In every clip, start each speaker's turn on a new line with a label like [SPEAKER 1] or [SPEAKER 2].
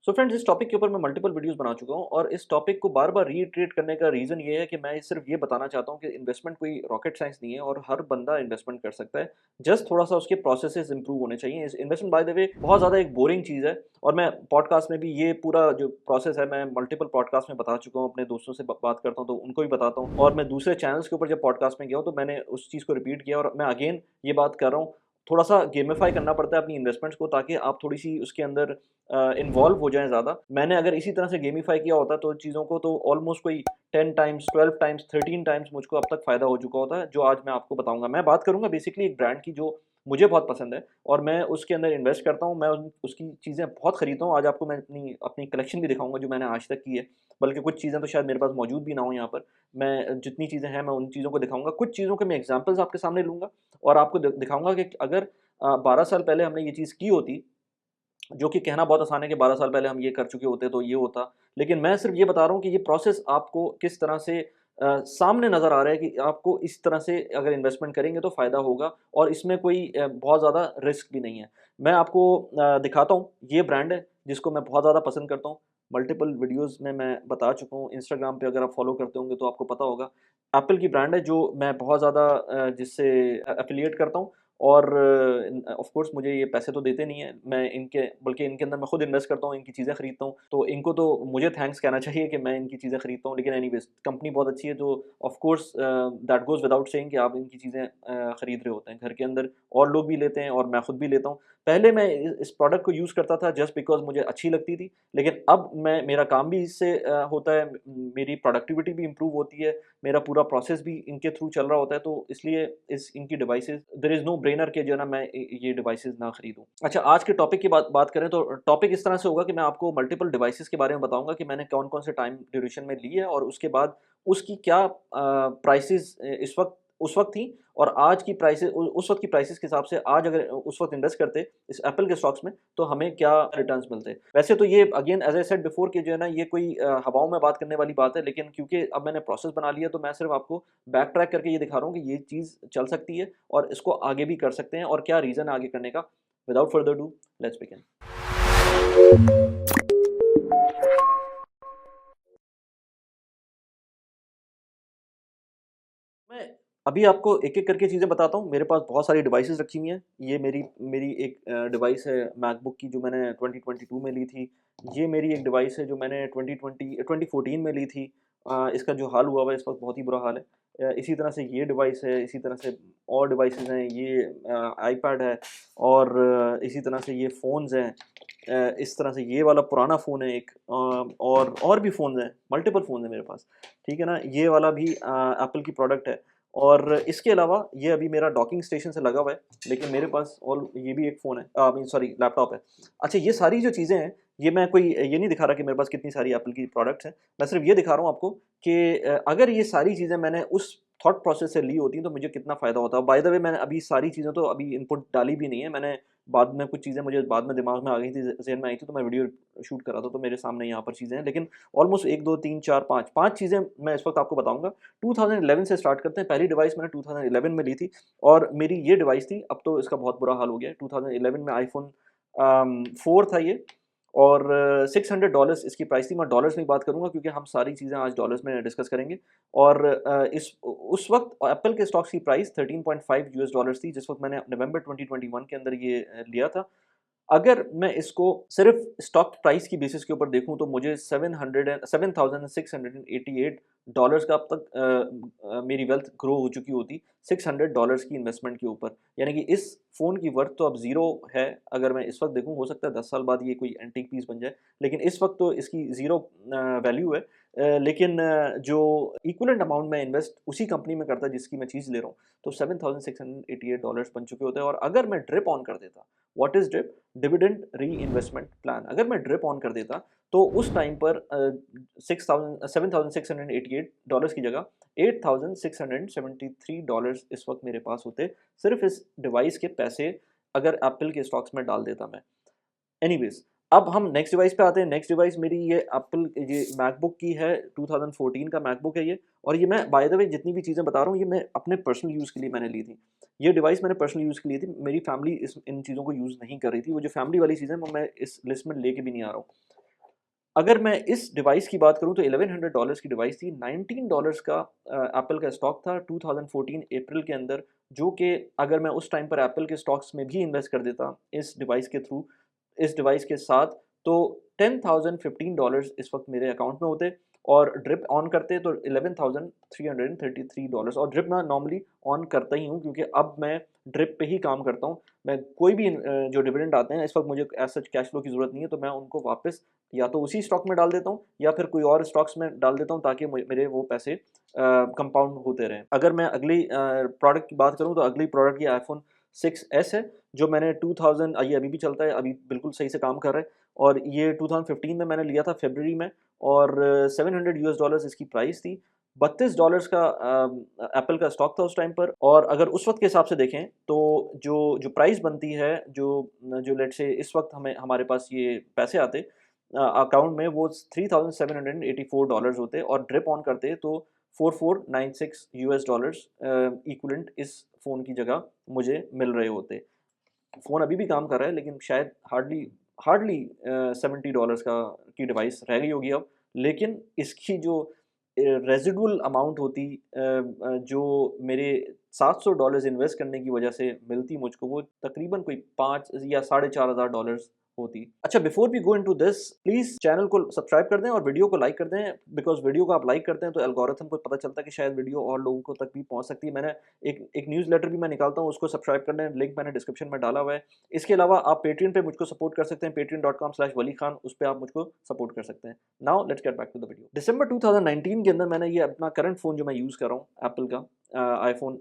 [SPEAKER 1] So friends, इस topic के ऊपर मैं मल्टीपल वीडियोस बना चुका हूँ और इस टॉपिक को बार-बार रीइटरेट करने का रीज़न ये है कि मैं सिर्फ ये बताना चाहता हूँ कि इन्वेस्टमेंट कोई रॉकेट साइंस नहीं है और हर बंदा इन्वेस्टमेंट कर सकता है। जस्ट थोड़ा-सा उसके प्रोसेसेस इंप्रूव होने चाहिए। इस इन्वेस्टमेंट बाय द वे बहुत ज़्यादा एक बोरिंग चीज़ है और मैं पॉडकास्ट में भी ये पूरा जो प्रोसेस है मैं मल्टीपल पॉडकास्ट में बता चुका हूँ, अपने दोस्तों से ब बात करता हूँ तो उनको भी बताता हूँ और मैं दूसरे चैनल्स के ऊपर जब पॉडकास्ट में गया हूँ तो मैंने उस चीज़ को रिपीट किया और मैं अगेन ये बात कर रहा हूँ। थोड़ा-सा गेमिफाई करना पड़ता है अपनी इन्वेस्टमेंट्स को ताकि आप थोड़ी-सी उसके अंदर इन्वॉल्व हो जाएँ ज़्यादा। मैंने अगर इसी तरह से गेमिफाई किया होता तो चीज़ों को तो ऑलमोस्ट कोई 10 टाइम्स, 12 टाइम्स, 13 टाइम्स मुझको अब तक फ़ायदा हो चुका होता है, जो आज मैं आपको बताऊँगा। मैं बात करूँगा बेसिकली एक ब्रांड की जो मुझे बहुत पसंद है और मैं उसके अंदर इन्वेस्ट करता हूँ, मैं उन उसकी चीज़ें बहुत खरीदता हूँ। आज आपको मैं अपनी अपनी कलेक्शन भी दिखाऊँगा जो मैंने आज तक की है, बल्कि कुछ चीज़ें तो शायद मेरे पास मौजूद भी ना हो यहाँ पर। मैं जितनी चीज़ें हैं मैं उन चीज़ों को दिखाऊँगा। कुछ चीज़ों के मैं एग्ज़ाम्पल्स आपके सामने लूँगा और आपको दिखाऊँगा कि अगर 12 साल पहले हमने ये चीज़ की होती, जो कि कहना बहुत आसान है कि 12 साल पहले हम ये कर चुके होते तो ये होता। लेकिन मैं सिर्फ़ ये बता रहा हूँ कि ये प्रोसेस आपको किस तरह से सामने नज़र आ रहा है कि आपको इस तरह से अगर इन्वेस्टमेंट करेंगे तो फ़ायदा होगा और इसमें कोई बहुत ज़्यादा रिस्क भी नहीं है। मैं आपको दिखाता हूँ, ये ब्रांड है जिसको मैं बहुत ज़्यादा पसंद करता हूँ। मल्टीपल वीडियोज़ में मैं बता चुका हूँ, इंस्टाग्राम पे अगर आप फ़ॉलो करते होंगे तो आपको पता होगा। एप्पल की ब्रांड है जो मैं बहुत ज़्यादा जिससे एफ़िलिएट करता हूँ और ऑफ़ कोर्स मुझे ये पैसे तो देते नहीं हैं, मैं इनके बल्कि इनके अंदर मैं खुद इन्वेस्ट करता हूँ, इनकी चीज़ें खरीदता हूँ, तो इनको तो मुझे थैंक्स कहना चाहिए कि मैं इनकी चीज़ें खरीदता हूँ। लेकिन एनीवेज़ कंपनी बहुत अच्छी है तो of course that goes without saying कि आप इनकी चीज़ें खरीद रहे होते हैं। घर के अंदर और लोग भी लेते हैं और मैं खुद भी लेता हूँ। पहले मैं इस प्रोडक्ट को यूज़ करता था जस्ट बिकॉज़ मुझे अच्छी लगती थी, लेकिन अब मैं मेरा काम भी इससे होता है, मेरी प्रोडक्टिविटी भी इम्प्रूव होती है, मेरा पूरा प्रोसेस भी इनके थ्रू चल रहा होता है, तो इसलिए इस इनकी devices there is no brainer कि जो है ना मैं ये डिवाइसेज़ ना खरीदूँ। अच्छा, आज के टॉपिक की बात बात करें तो टॉपिक इस तरह से होगा कि मैं आपको मल्टीपल डिवाइसेज़ के बारे में बताऊँगा कि मैंने कौन-कौन से टाइम ड्यूरेशन में ली है और उसके बाद उसकी क्या प्राइसेज़ इस वक़्त उस वक़्त थी और आज की प्राइसेज़ उस वक़्त की प्राइसेज़ के हिसाब से आज अगर उस वक़्त इन्वेस्ट करते इस एप्पल के स्टॉक्स में, तो हमें क्या रिटर्न्स मिलते। वैसे तो ये again as I said before कि जो है ना ये कोई हवाओं में बात करने वाली बात है, लेकिन क्योंकि अब मैंने प्रोसेस बना लिया तो मैं सिर्फ़ आपको बैक ट्रैक करके ये दिखा रहा हूँ कि ये चीज़ चल सकती है और इसको आगे भी कर सकते हैं और क्या रीज़न है आगे करने का। Without further do, let's begin. मैं अभी आपको एक-एक करके चीज़ें बताता हूँ। मेरे पास बहुत सारी डिवाइसेज़ रखी हुई हैं। ये मेरी मेरी एक डिवाइस है मैकबुक की जो मैंने 2022 में ली थी। ये मेरी एक डिवाइस है जो मैंने 2014 में ली थी। इसका जो हाल हुआ हुआ है इस वक़्त बहुत ही बुरा हाल है। इसी तरह से ये डिवाइस है, इसी तरह से और डिवाइसेज़ हैं। ये आईपैड है और इसी तरह से ये फ़ोन्स हैं। इस तरह से ये वाला पुराना फ़ोन है एक और भी फ़ोन्स हैं, मल्टीपल फ़ोन्स हैं मेरे पास। ठीक है ना? ये वाला भी एप्पल की प्रोडक्ट है और इसके अलावा ये अभी मेरा डॉकिंग स्टेशन से लगा हुआ है, लेकिन मेरे पास और ये भी एक फ़ोन है आई मीन सॉरी लैपटॉप है। अच्छा, ये सारी जो चीज़ें हैं, ये मैं कोई ये नहीं दिखा रहा कि मेरे पास कितनी सारी एप्पल की प्रोडक्ट्स हैं। मैं सिर्फ़ ये दिखा रहा हूँ आपको कि अगर ये सारी चीज़ें मैंने उस थॉट प्रोसेस से ली होती तो मुझे कितना फ़ायदा होता। बाय द वे मैंने अभी सारी चीज़ें तो अभी इनपुट डाली भी नहीं है। मैंने बाद में कुछ चीज़ें मुझे बाद में दिमाग में आ गई थी, ज़हन में आई थी तो मैं वीडियो शूट कर रहा था तो मेरे सामने यहाँ पर चीज़ें हैं। लेकिन ऑलमोस्ट 1, 2, 3, 4, 5 चीज़ें मैं इस वक़्त आपको बताऊँगा। 2011 से स्टार्ट करते हैं। पहली डिवाइस मैंने 2011 में ली थी और मेरी ये डिवाइस थी, अब तो इसका बहुत बुरा हाल हो गया है। 2011 में आईफ़ोन 4 था ये और $600 इसकी प्राइस थी। मैं डॉलर्स में बात करूँगा क्योंकि हम सारी चीज़ें आज डॉलर्स में डिस्कस करेंगे और उस वक़्त एप्पल के स्टॉक्स की प्राइस $13.5 थी, जिस वक़्त मैंने नवंबर 2021 के अंदर ये लिया था। अगर मैं इसको सिर्फ़ स्टॉक प्राइस की बेसिस के ऊपर देखूँ तो मुझे 7,688 डॉलर्स का अब तक मेरी वेल्थ ग्रो हो चुकी होती $600 की इन्वेस्टमेंट के ऊपर। यानी कि इस फ़ोन की वर्थ तो अब ज़ीरो है, अगर मैं इस वक़्त देखूँ हो सकता है 10 साल बाद ये कोई एंटीक पीस बन जाए, लेकिन इस वक़्त तो इसकी ज़ीरो वैल्यू है। लेकिन जो इक्विवेलेंट अमाउंट मैं इन्वेस्ट उसी कंपनी में करता जिसकी मैं चीज़ ले रहा हूँ, तो $7,688 बन चुके होते हैं और अगर मैं ड्रिप ऑन कर देता, what is drip? Dividend reinvestment plan. अगर मैं ड्रिप ऑन कर देता, तो उस टाइम पर 7,688 की जगह $8,673 इस वक़्त मेरे पास होते, सिर्फ़ इस डिवाइस के पैसे अगर एप्पल के स्टॉक्स में डाल देता मैं। एनीवेज़, अब हम नेक्स्ट डिवाइस पे आते हैं। नेक्स्ट डिवाइस मेरी ये एप्पल ये मैकबुक की है, 2014 का मैकबुक है ये और ये मैं बाय द वे जितनी भी चीज़ें बता रहा हूँ, ये मैं अपने पर्सनल यूज़ के लिए मैंने ली थी। ये डिवाइस मैंने पर्सनल यूज़ के लिए थी। मेरी फैमिली इन चीज़ों को यूज़ नहीं कर रही थी। वो जो फैमिली वाली चीज़ें, वो मैं इस लिस्ट में लेके भी नहीं आ रहा हूँ। अगर मैं इस डिवाइस की बात करूँ तो $1100 की डिवाइस थी, $19 का एप्पल का स्टॉक था 2014 अप्रैल के अंदर, जो कि अगर मैं उस टाइम पर एप्पल के स्टॉक्स में भी इन्वेस्ट कर देता इस डिवाइस के थ्रू, इस डिवाइस के साथ, तो $10,015 इस वक़्त मेरे अकाउंट में होते और ड्रिप ऑन करते तो $11,333 और ड्रिप मैं नॉर्मली ऑन करता ही हूँ क्योंकि अब मैं ड्रिप पे ही काम करता हूँ। मैं कोई भी जो डिविडेंड आते हैं, इस वक़्त मुझे एज़ सच कैश फ्लो की ज़रूरत नहीं है, तो मैं उनको वापस या तो उसी स्टॉक में डाल देता हूँ या फिर कोई और स्टॉक्स में डाल देता हूँ ताकि मेरे वो पैसे कंपाउंड होते रहें। अगर मैं अगली प्रोडक्ट की बात करूँ तो अगली प्रोडक्ट ये आईफ़ोन 6s है, जो मैंने 2000 ये अभी भी चलता है, अभी बिल्कुल सही से काम कर रहा है और ये 2015 में मैंने लिया था फ़रवरी में और $700 इसकी प्राइस थी। $32 का एप्पल का स्टॉक था उस टाइम पर और अगर उस वक़्त के हिसाब से देखें तो जो जो प्राइस बनती है, जो लेट्स से इस वक़्त हमें हमारे पास ये पैसे आते अकाउंट में वो $3,784 होते और ड्रिप ऑन करते तो 4496 यूएस डॉलर्स इक्विवेलेंट इस फ़ोन की जगह मुझे मिल रहे होते। फ़ोन अभी भी काम कर रहा है लेकिन शायद हार्डली हार्डली $70 का की डिवाइस रह गई होगी अब। लेकिन इसकी जो रेज़िडुअल अमाउंट होती जो मेरे $700 इन्वेस्ट करने की वजह से मिलती मुझको, वो तकरीबन कोई 5 या साढ़े $4,000 होती। अच्छा, before we go into this, please channel को सब्सक्राइब कर दें और वीडियो को लाइक कर दें, बिकॉज़ वीडियो को आप लाइक करते हैं तो एल्गोरिथम को पता चलता है कि शायद वीडियो और लोगों को तक भी पहुँच सकती है। मैंने एक न्यूज़लेटर भी मैं निकालता हूँ, उसको सब्सक्राइब कर लें, लिंक मैंने डिस्क्रिप्शन में डाला हुआ है। इसके अलावा आप पेट्रियन पे मुझको सपोर्ट कर सकते हैं, patreon.com/वली खान, उस पे आप मुझको सपोर्ट कर सकते हैं। Now let's get back to the video. दिसंबर 2019 के अंदर मैंने ये अपना करंट फ़ोन जो मैं यूज़ कर रहा हूँ एप्पल का आईफ़ोन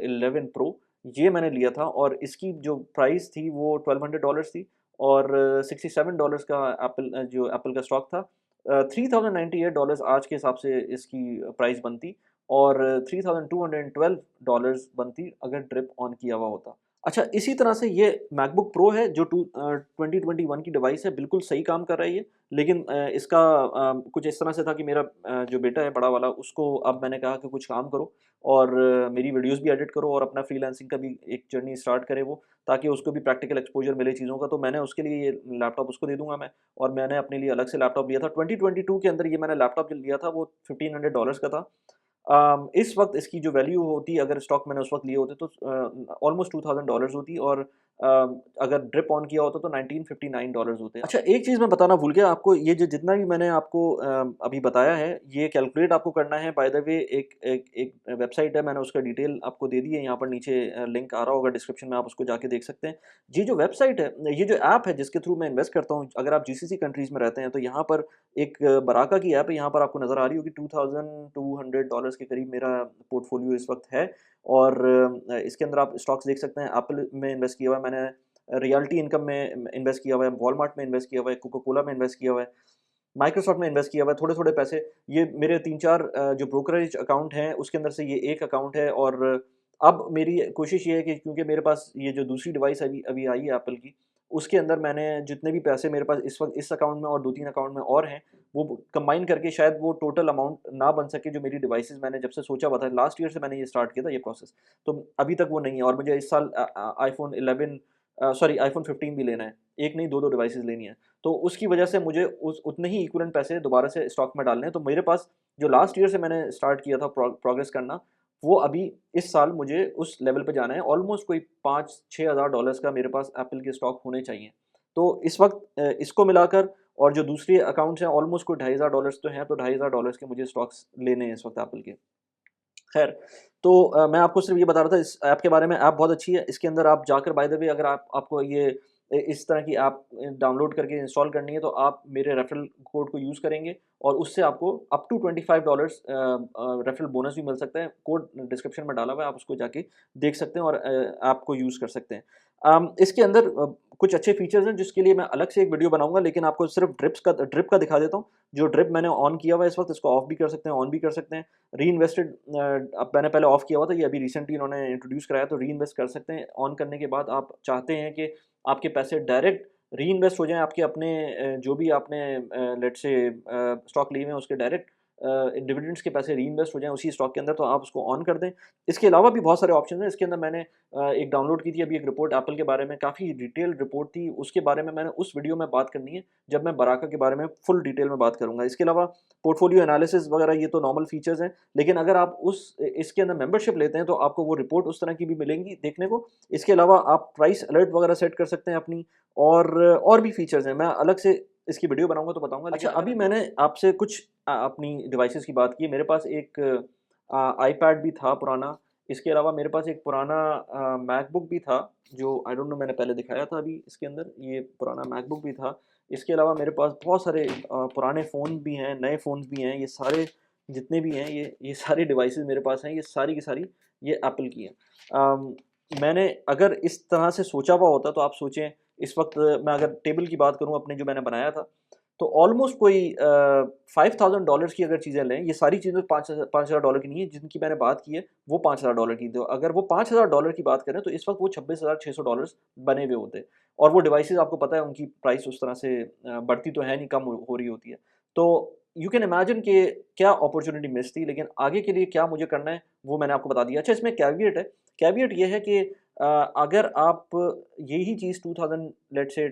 [SPEAKER 1] 11 प्रो, ये मैंने लिया था और इसकी जो प्राइस थी वो $1200 थी और $67 का जो एप्पल का स्टॉक था। $3098 आज के हिसाब से इसकी प्राइस बनती और $3212 बनती अगर ड्रिप ऑन किया हुआ होता। अच्छा, इसी तरह से ये मैकबुक प्रो है जो 2021 की डिवाइस है, बिल्कुल सही काम कर रहा है ये। लेकिन इसका कुछ इस तरह से था कि मेरा जो बेटा है बड़ा वाला, उसको अब मैंने कहा कि कुछ काम करो और मेरी वीडियोज़ भी एडिट करो और अपना फ्रीलांसिंग का भी एक जर्नी स्टार्ट करे वो, ताकि उसको भी प्रैक्टिकल एक्सपोज़र मिले चीज़ों का। तो मैंने उसके लिए ये लैपटॉप उसको दे दूँगा मैं और मैंने अपने लिए अलग से लैपटॉप लिया था। 2022 के अंदर ये मैंने लैपटॉप जो लिया था वो $1500 का था। इस वक़्त इसकी जो वैल्यू होती अगर स्टॉक मैंने उस वक़्त लिए होते तो ऑलमोस्ट $2000 होती और अ, अगर ड्रिप ऑन किया होता तो $1959 होते। अच्छा, एक चीज़ मैं बताना भूल गया आपको, ये जो जितना भी मैंने आपको अभी बताया है, ये कैलकुलेट आपको करना है। बाय द वे एक एक एक वेबसाइट है, मैंने उसका डिटेल आपको दे दी है, यहाँ पर नीचे लिंक आ रहा होगा डिस्क्रिप्शन में, आप उसको जाके देख सकते हैं। ये जो वेबसाइट है, ये जो ऐप है जिसके थ्रू मैं इन्वेस्ट करता हूँ, अगर आप जीसीसी कंट्रीज़ में रहते हैं तो यहाँ पर एक बराका की ऐप है, यहाँ पर आपको नज़र आ रही होगी $2200 के करीब मेरा पोर्टफोलियो इस वक़्त है और इसके अंदर आप स्टॉक्स देख सकते हैं। एप्पल में इन्वेस्ट किया हुआ है मैंने, रियल्टी इनकम में इन्वेस्ट किया हुआ है, वॉलमार्ट में इन्वेस्ट किया हुआ है, कोका कोला में इन्वेस्ट किया हुआ है, माइक्रोसॉफ्ट में इन्वेस्ट किया हुआ है, थोड़े-थोड़े पैसे। ये मेरे 3-4 जो ब्रोकरेज अकाउंट हैं, उसके अंदर से ये एक अकाउंट है और अब मेरी कोशिश ये है कि क्योंकि मेरे पास ये जो दूसरी डिवाइस अभी अभी आई है एप्पल की, उसके अंदर मैंने जितने भी पैसे मेरे पास इस वक़्त इस अकाउंट में और 2-3 अकाउंट में और हैं, वो कंबाइन करके शायद वो टोटल अमाउंट ना बन सके जो मेरी डिवाइसेज़ मैंने जब से सोचा हुआ था। लास्ट ईयर से मैंने ये स्टार्ट किया था ये प्रोसेस, तो अभी तक वो नहीं है और मुझे इस साल आईफ़ोन 11 सॉरी आईफ़ोन 15 भी लेना है। एक नहीं 2-2 डिवाइसेज़ लेनी है। तो उसकी वजह से मुझे उस उतने ही इक्विवेलेंट पैसे दोबारा से स्टॉक में डालने हैं। तो मेरे पास जो लास्ट ईयर से मैंने स्टार्ट किया था प्रोग्रेस करना, वो अभी इस साल मुझे उस लेवल पे जाना है। ऑलमोस्ट कोई 5-6 हज़ार डॉलर्स का मेरे पास एप्पल के स्टॉक होने चाहिए। तो इस वक़्त इसको मिलाकर और जो दूसरे अकाउंट्स हैं ऑलमोस्ट कोई $2500 तो हैं, तो $2500 के मुझे स्टॉक्स लेने हैं इस वक़्त एप्पल के। खैर, तो मैं आपको सिर्फ़ ये बता रहा था इस ऐप के बारे में। ऐप बहुत अच्छी है। इसके अंदर आप जाकर बाय द वे अगर आपको ये इस तरह की ऐप डाउनलोड करके इंस्टॉल करनी है तो आप मेरे रेफ़रल कोड को यूज़ करेंगे और उससे आपको अप टू $25 रेफ़रल बोनस भी मिल सकता है। कोड डिस्क्रिप्शन में डाला हुआ है, आप उसको जाके देख सकते हैं और ऐप को यूज़ कर सकते हैं। इसके अंदर कुछ अच्छे फ़ीचर्स हैं जिसके लिए मैं अलग से एक वीडियो बनाऊँगा, लेकिन आपको सिर्फ़ ड्रिप का दिखा देता हूँ। जो ड्रिप मैंने ऑन किया हुआ है इस वक़्त, इसको ऑफ भी कर सकते हैं, ऑन भी कर सकते हैं। रीइन्वेस्टेड अब मैंने पहले ऑफ किया हुआ था, ये अभी रिसेंटली इन्होंने इंट्रोड्यूस कराया तो रीइन्वेस्ट कर सकते हैं। ऑन करने के बाद आप चाहते हैं कि आपके पैसे डायरेक्ट रीइन्वेस्ट हो जाएँ आपके अपने जो भी आपने लेट्स से स्टॉक लिए हुए हैं उसके डायरेक्ट डिविडेंड्स के पैसे रीइन्वेस्ट हो जाएँ उसी स्टॉक के अंदर, तो आप उसको ऑन कर दें। इसके अलावा भी बहुत सारे ऑप्शंस हैं। इसके अंदर मैंने एक डाउनलोड की थी अभी एक रिपोर्ट एप्पल के बारे में, काफ़ी डिटेल्ड रिपोर्ट थी, उसके बारे में मैंने उस वीडियो में बात करनी है, जब मैं बराका के बारे में फुल डिटेल में बात करूँगा। इसके अलावा पोर्टफोलियो एनालिसिस वगैरह ये तो नॉर्मल फीचर्स हैं, लेकिन अगर आप इसके अंदर मेंबरशिप लेते हैं, तो आपको वो रिपोर्ट उस तरह की भी मिलेंगी देखने को। इसके अलावा आप प्राइस अलर्ट वगैरह सेट कर सकते हैं अपनी, और भी फीचर्स हैं। मैं अलग से इसकी वीडियो बनाऊँगा तो बताऊँगा। अच्छा, अभी मैंने आपसे कुछ अपनी डिवाइसेज़ की बात की। मेरे पास एक आईपैड भी था पुराना, इसके अलावा मेरे पास एक पुराना मैकबुक भी था, जो आई डोंट नो मैंने पहले दिखाया था अभी इसके अंदर, ये पुराना मैकबुक भी था। इसके अलावा मेरे पास बहुत सारे पुराने फ़ोन भी हैं, नए फ़ोन्स भी हैं, ये सारे जितने भी हैं ये सारे डिवाइसेज़ मेरे पास हैं, ये सारी की सारी ये एप्पल की हैं। मैंने अगर इस तरह से सोचा हुआ होता, तो आप सोचें इस वक़्त मैं अगर टेबल की बात करूँ अपने जो मैंने बनाया था, तो ऑलमोस्ट कोई $5000 की अगर चीज़ें लें, ये सारी चीज़ें $5000 की नहीं है, जिनकी मैंने बात की है, वो $5000 की। तो अगर वो $5000 की बात करें, तो इस वक़्त वो $26,600 बने हुए होते। और वो डिवाइसेज़ आपको पता है उनकी प्राइस उस तरह से बढ़ती तो है नहीं, कम हो रही होती है। तो यू कैन इमेजिन कि क्या अपॉर्च्युनिटी मिस थी, लेकिन आगे के लिए क्या मुझे करना है, वो मैंने आपको बता दिया। अच्छा, इसमें कैविएट है, कैविएट ये है कि अगर आप यही चीज़ 2000 लेट्स से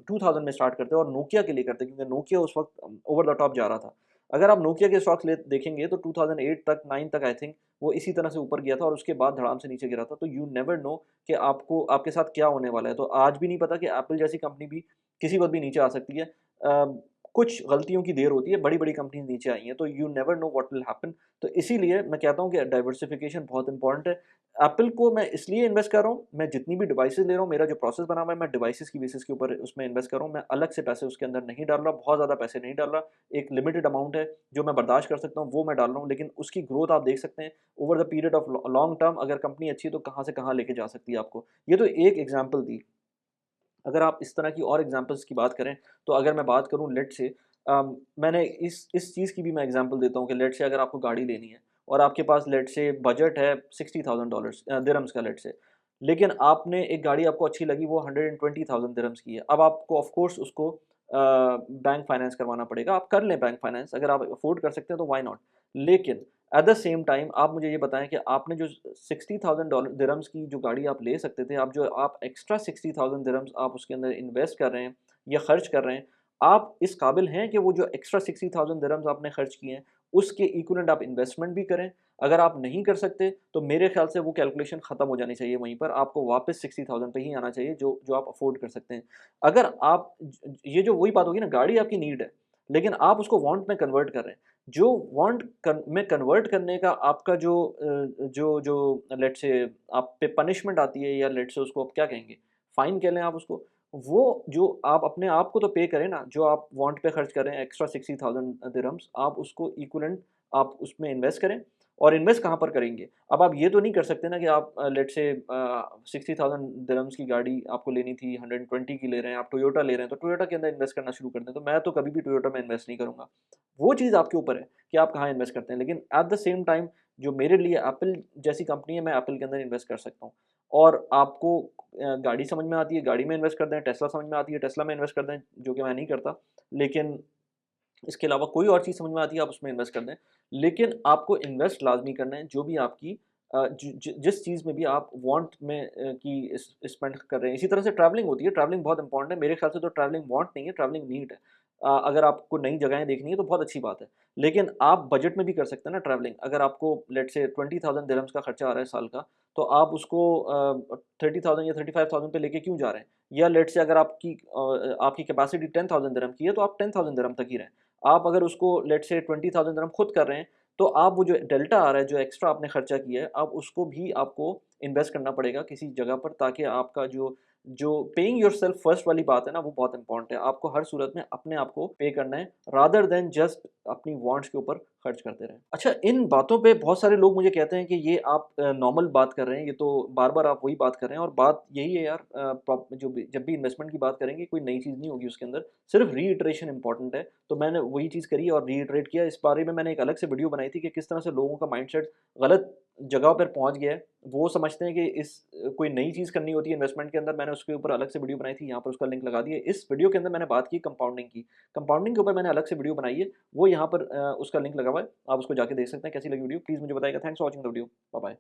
[SPEAKER 1] 2000 में स्टार्ट करते हो और नोकिया के लिए करते, क्योंकि नोकिया उस वक़्त ओवर द टॉप जा रहा था। अगर आप नोकिया के स्टॉक्स ले देखेंगे, तो 2008 तक 9 तक आई थिंक वो इसी तरह से ऊपर गया था, और उसके बाद धड़ाम से नीचे गिरा था। तो यू नेवर नो कि आपको आपके साथ क्या होने वाला है। तो आज भी नहीं पता कि एप्पल जैसी कंपनी भी किसी वक़्त भी नीचे आ सकती है। कुछ गलतियों की देर होती है, बड़ी-बड़ी कंपनीज़ नीचे आई हैं, तो you never know what will happen. तो इसीलिए मैं कहता हूँ कि डाइवर्सिफ़िकेशन बहुत इम्पोर्टेंट है। एप्पल को मैं इसलिए इन्वेस्ट कर रहा हूँ, मैं जितनी भी डिवाइसेज़ ले रहा हूँ, मेरा जो प्रोसेस बना हुआ है, मैं डिवाइसेज़ की बेसिस के ऊपर उसमें इन्वेस्ट कर रहा हूँ। मैं अलग से पैसे उसके अंदर नहीं डाल रहा, बहुत ज़्यादा पैसे नहीं डाल रहा। एक लिमिटेड अमाउंट है, जो मैं बर्दाश्त कर सकता हूँ, वो मैं डाल रहा हूँ, लेकिन उसकी ग्रोथ आप देख सकते हैं, over the period of long term अगर कंपनी अच्छी है, तो कहाँ से कहाँ लेके जा सकती है आपको। ये तो एक एग्ज़ाम्पल दी। अगर आप इस तरह की और एग्ज़ाम्पल्स की बात करें, तो अगर मैं बात करूँ लेट्स से मैंने इस चीज़ की भी मैं एग्ज़ाम्पल देता हूँ कि लेट्स से अगर आपको गाड़ी लेनी है और आपके पास लेट्स से बजट है $60,000 दिरहम्स का लेट्स से, लेकिन आपने एक गाड़ी आपको अच्छी लगी वो 120,000 दिरहम्स की है। अब आपको ऑफ कोर्स उसको बैंक फाइनेंस करवाना पड़ेगा। आप कर लें बैंक फाइनेंस, अगर आप अफ़ोर्ड कर सकते हैं तो व्हाई नॉट? लेकिन एट द सेम टाइम आप मुझे ये बताएँ कि आपने जो $60,000 दिरहम्स की जो गाड़ी आप ले सकते थे, आप एक्स्ट्रा 60,000 दिरहम्स आप उसके अंदर इन्वेस्ट कर रहे हैं या खर्च कर रहे हैं, आप इस काबिल हैं कि वो जो एक्स्ट्रा 60,000 दिरहम्स आपने खर्च किए हैं, उसके इक्विवेलेंट आप इन्वेस्टमेंट भी करें। अगर आप नहीं कर सकते, तो मेरे ख़्याल से वो कैलकुलेशन ख़त्म हो जानी चाहिए वहीं पर, आपको वापस 60,000 पे ही आना चाहिए जो जो आप अफ़ोर्ड कर सकते हैं। अगर आप ये जो वही बात होगी ना, गाड़ी आपकी नीड है, लेकिन आप उसको वांट में कन्वर्ट कर रहे हैं। जो वांट में कन्वर्ट करने का आपका जो जो लेट्स से आप पे पनिशमेंट आती है, या लेट्स से उसको आप क्या कहेंगे, फ़ाइन कह लें आप उसको, वो जो आप अपने आप को तो पे करें ना, जो आप वांट पे खर्च कर रहे हैं एक्स्ट्रा 60,000 दिरहम्स, आप उसको इक्विवेलेंट आप उसमें इन्वेस्ट करें। और इन्वेस्ट कहाँ पर करेंगे? अब आप ये तो नहीं कर सकते ना कि आप लेट्स से 60,000 दिरहम्स की गाड़ी आपको लेनी थी, 120 की ले रहे हैं, आप टोयोटा ले रहे हैं, तो टोयोटा के अंदर इन्वेस्ट करना शुरू कर दें। तो मैं तो कभी भी टोयोटा में इन्वेस्ट नहीं करूँगा। वो चीज़ आपके ऊपर है कि आप कहाँ इन्वेस्ट करते हैं। लेकिन एट द सेम टाइम जो मेरे लिए एप्पल जैसी कंपनी है, मैं एप्पल के अंदर इन्वेस्ट कर सकता हूँ। और आपको गाड़ी समझ में आती है, गाड़ी में इन्वेस्ट कर दें, टेस्ला समझ में आती है, टेस्ला में इन्वेस्ट कर दें, जो कि मैं नहीं करता। लेकिन इसके अलावा कोई और चीज़ समझ में आती है, आप उसमें इन्वेस्ट कर दें। लेकिन आपको इन्वेस्ट लाज़मी करना है, जो भी आपकी जिस चीज़ में भी आप वांट में की स्पेंड कर रहे हैं। इसी तरह से ट्रैवलिंग होती है, ट्रैवलिंग बहुत इंपॉर्टेंट है। मेरे ख्याल से तो ट्रैवलिंग वांट नहीं है, ट्रैवलिंग नीड है। अगर आपको नई जगहें देखनी है, तो बहुत अच्छी बात है। लेकिन आप बजट में भी कर सकते हैं ना ट्रैवलिंग। अगर आपको लेट्स से 20,000 दिरहम्स का खर्चा आ रहा है साल का, तो आप उसको 30,000 या 35,000 पे लेके क्यों जा रहे हैं? या लेट्स से अगर आपकी कैपेसिटी 10,000 दिरहम की है, तो आप 10,000 दिरहम तक ही रहें। आप अगर उसको लेट्स से 20,000 दिरहम खुद कर रहे हैं, तो आप वो जो डेल्टा आ रहा है, जो एक्स्ट्रा आपने खर्चा किया है, अब उसको भी आपको इन्वेस्ट करना पड़ेगा किसी जगह पर, ताकि आपका जो जो पेइंग योरसेल्फ फर्स्ट वाली बात है ना, वो बहुत इंपॉर्टेंट है। आपको हर सूरत में अपने आप को पे करना है, रादर देन जस्ट अपनी वांट्स के ऊपर खर्च करते रहें। अच्छा, इन बातों पे बहुत सारे लोग मुझे कहते हैं कि ये आप नॉर्मल बात कर रहे हैं, ये तो बार-बार आप वही बात कर रहे हैं, और बात यही है यार, जब भी इन्वेस्टमेंट की बात करेंगे, कोई नई चीज़ नहीं होगी उसके अंदर, सिर्फ रीइटरेशन इंपॉर्टेंट है। तो मैंने वही चीज़ करी और रीइटरेट किया। इस बारे में मैंने एक अलग से वीडियो बनाई थी कि किस तरह से लोगों का माइंडसेट गलत जगह पर पहुँच गया है। वो समझते हैं कि कोई नई चीज़ करनी होती है इन्वेस्टमेंट के अंदर, मैंने उसके ऊपर अलग से वीडियो बनाई थी, यहाँ पर उसका लिंक लगा दिया। इस वीडियो के अंदर मैंने बात की कंपाउंडिंग की। कंपाउंडिंग के ऊपर मैंने अलग से वीडियो बनाई है, वो यहाँ पर उसका लिंक लगा हुआ है। आप उसको जाके देख सकते हैं। कैसी लगी वीडियो प्लीज़ मुझे बताइएगा। Thanks for watching the video. Bye bye.